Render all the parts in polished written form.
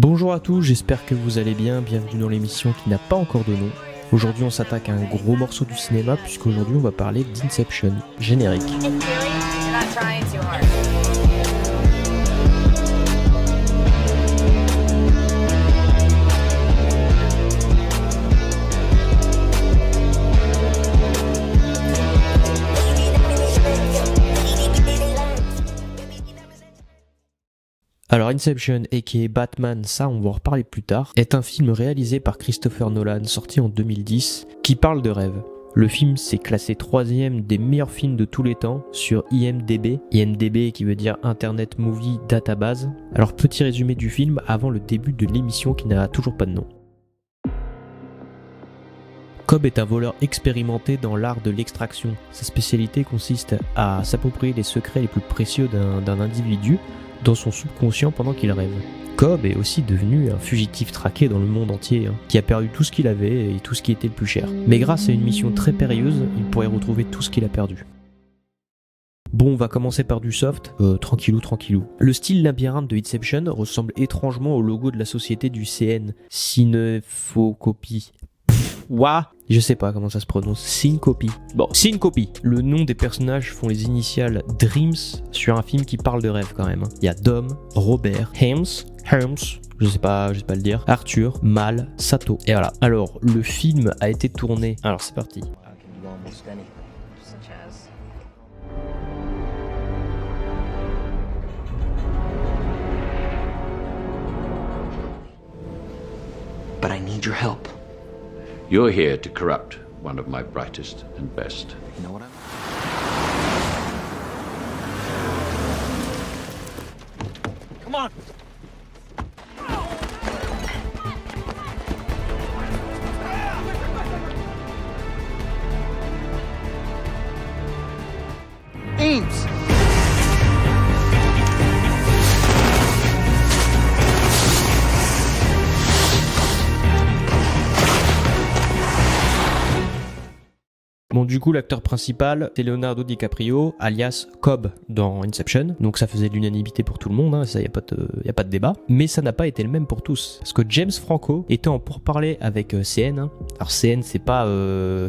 Bonjour à tous, j'espère que vous allez bien, bienvenue dans l'émission qui n'a pas encore de nom. Aujourd'hui on s'attaque à un gros morceau du cinéma puisqu'aujourd'hui on va parler d'Inception, générique. Alors Inception aka Batman, ça on va en reparler plus tard, est un film réalisé par Christopher Nolan, sorti en 2010, qui parle de rêve. Le film s'est classé 3ème des meilleurs films de tous les temps sur IMDb. IMDb qui veut dire Internet Movie Database. Alors petit résumé du film avant le début de l'émission qui n'a toujours pas de nom. Cobb est un voleur expérimenté dans l'art de l'extraction. Sa spécialité consiste à s'approprier les secrets les plus précieux d'un individu dans son subconscient pendant qu'il rêve. Cobb est aussi devenu un fugitif traqué dans le monde entier, qui a perdu tout ce qu'il avait et tout ce qui était le plus cher. Mais grâce à une mission très périlleuse, il pourrait retrouver tout ce qu'il a perdu. Bon, on va commencer par du soft, tranquillou. Le style labyrinthe de Inception ressemble étrangement au logo de la société du CN, Synefocopy. Je sais pas comment ça se prononce. Synecopy. Bon, Synecopy. Le nom des personnages font les initiales Dreams sur un film qui parle de rêve quand même. Il y a Dom, Robert, Helms, je sais pas le dire, Arthur, Mal, Sato. Et voilà. Alors, le film a été tourné. Alors, c'est parti. But I need your help. You're here to corrupt one of my brightest and best. You know what Come on! Ames! Bon, du coup, l'acteur principal, c'est Leonardo DiCaprio, alias Cobb dans Inception. Donc ça faisait l'unanimité pour tout le monde, ça y a pas de débat. Mais ça n'a pas été le même pour tous. Parce que James Franco était en pourparlers avec CN. Alors CN, c'est pas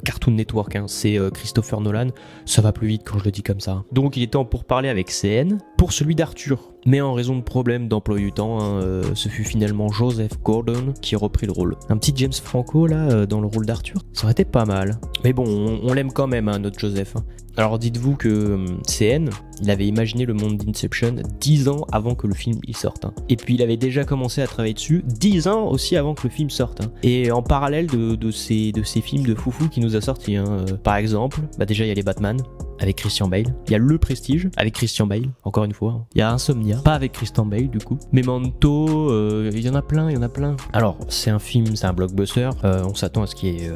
Cartoon Network, c'est Christopher Nolan. Ça va plus vite quand je le dis comme ça. Donc il était en pourparlers avec CN pour celui d'Arthur. Mais en raison de problèmes d'emploi du temps, ce fut finalement Joseph Gordon qui reprit le rôle. Un petit James Franco là, dans le rôle d'Arthur, ça aurait été pas mal. Mais bon, on l'aime quand même, notre Joseph. Alors dites-vous que CN, il avait imaginé le monde d'Inception 10 ans avant que le film y sorte. Et puis il avait déjà commencé à travailler dessus 10 ans aussi avant que le film sorte. Et en parallèle de ces films de foufou qui nous a sortis. Par exemple, déjà il y a les Batman avec Christian Bale. Il y a Le Prestige avec Christian Bale, encore une fois. Il y a Insomnia, pas avec Christian Bale du coup. Memento, il y en a plein. Alors, c'est un film, c'est un blockbuster. On s'attend à ce qu'il y ait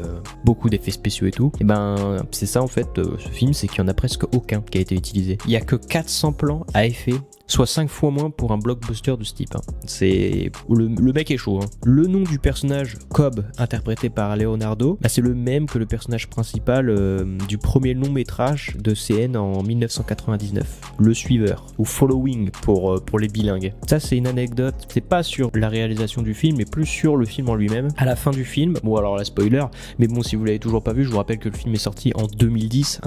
beaucoup d'effets spéciaux et tout. Et c'est ça en fait, ce film, c'est qu'il y en a presque aucun qui a été utilisé. Il y a que 400 plans à effet, soit 5 fois moins pour un blockbuster de ce type. C'est... Le mec est chaud. Le nom du personnage Cobb, interprété par Leonardo, c'est le même que le personnage principal du premier long métrage de CN en 1999, Le Suiveur, ou Following pour les bilingues. Ça c'est une anecdote, c'est pas sur la réalisation du film, mais plus sur le film en lui-même. À la fin du film, bon alors la spoiler, mais bon si vous l'avez toujours pas vu, je vous rappelle que le film est sorti en 2010.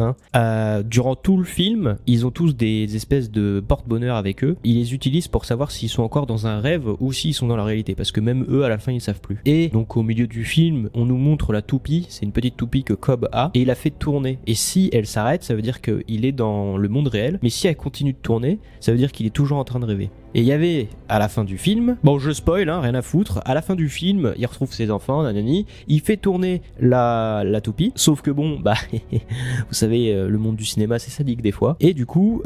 Durant tout le film, ils ont tous des espèces de porte-bonheur avec eux. Ils les utilisent pour savoir s'ils sont encore dans un rêve ou s'ils sont dans la réalité, parce que même eux à la fin ils savent plus. Et donc au milieu du film, on nous montre la toupie, c'est une petite toupie que Cobb a, et il a fait tourner. Et si elle s'arrête, ça veut dire qu'il est dans le monde réel, mais si elle continue de tourner, ça veut dire qu'il est toujours en train de rêver. Et il y avait, à la fin du film, bon je spoil, rien à foutre, à la fin du film, il retrouve ses enfants, nanani, il fait tourner la toupie, sauf que bon, vous savez, le monde du cinéma c'est sadique des fois, et du coup,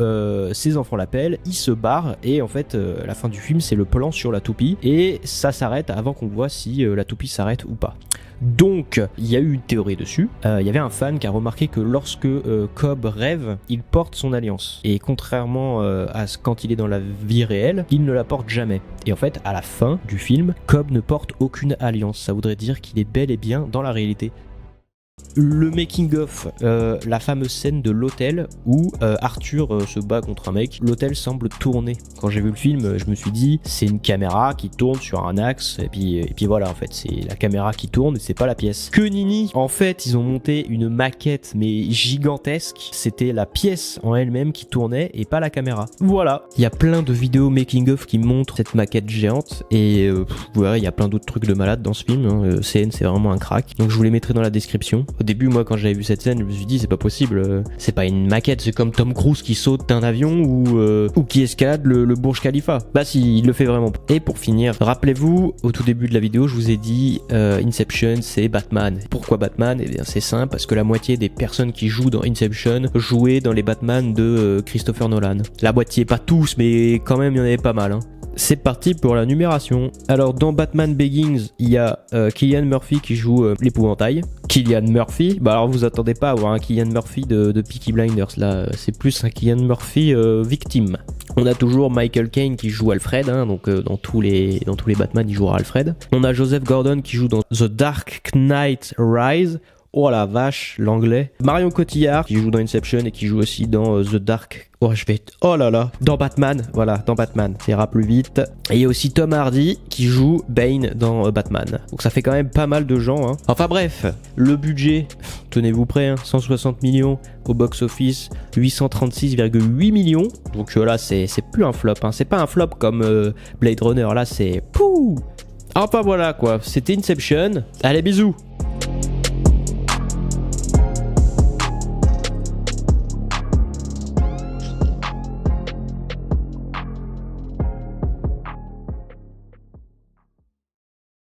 ses enfants l'appellent, il se barre, et en fait, la fin du film c'est le plan sur la toupie, et ça s'arrête avant qu'on voit si la toupie s'arrête ou pas. Donc, il y a eu une théorie dessus. Il y avait un fan qui a remarqué que lorsque Cobb rêve, il porte son alliance. Et contrairement à quand il est dans la vie réelle, il ne la porte jamais. Et en fait, à la fin du film, Cobb ne porte aucune alliance. Ça voudrait dire qu'il est bel et bien dans la réalité. Le making of, la fameuse scène de l'hôtel où Arthur se bat contre un mec. L'hôtel semble tourner. Quand j'ai vu le film, je me suis dit c'est une caméra qui tourne sur un axe et puis voilà, en fait c'est la caméra qui tourne et c'est pas la pièce. Que nini. En fait ils ont monté une maquette mais gigantesque. C'était la pièce en elle-même qui tournait et pas la caméra. Voilà. Il y a plein de vidéos making of qui montrent cette maquette géante et vous verrez il y a plein d'autres trucs de malade dans ce film. Hein. CN c'est vraiment un crack. Donc je vous les mettrai dans la description. Au début, moi, quand j'avais vu cette scène, je me suis dit, c'est pas possible. C'est pas une maquette, c'est comme Tom Cruise qui saute d'un avion ou qui escalade le Burj Khalifa. Bah si, il le fait vraiment. Et pour finir, rappelez-vous, au tout début de la vidéo, je vous ai dit, Inception, c'est Batman. Pourquoi Batman? Eh bien, c'est simple, parce que la moitié des personnes qui jouent dans Inception jouaient dans les Batman de Christopher Nolan. La moitié, pas tous, mais quand même, il y en avait pas mal. Hein. C'est parti pour la numération. Alors dans Batman Begins, il y a Cillian Murphy qui joue l'épouvantail. Cillian Murphy, bah alors vous attendez pas à avoir un Cillian Murphy de Peaky Blinders là, c'est plus un Cillian Murphy victime. On a toujours Michael Caine qui joue Alfred, hein, donc dans tous les Batman il jouera Alfred. On a Joseph Gordon qui joue dans The Dark Knight Rise. Oh la vache, l'anglais. Marion Cotillard qui joue dans Inception et qui joue aussi dans The Dark. Oh là là, dans Batman, voilà, dans Batman, ça ira plus vite. Et il y a aussi Tom Hardy qui joue Bane dans Batman. Donc ça fait quand même pas mal de gens. Hein. Enfin bref, le budget, tenez-vous prêts, hein, 160 millions au box-office, 836,8 millions. Donc là, c'est plus un flop, hein. C'est pas un flop comme Blade Runner, là c'est pouh. Enfin voilà quoi, c'était Inception. Allez, bisous.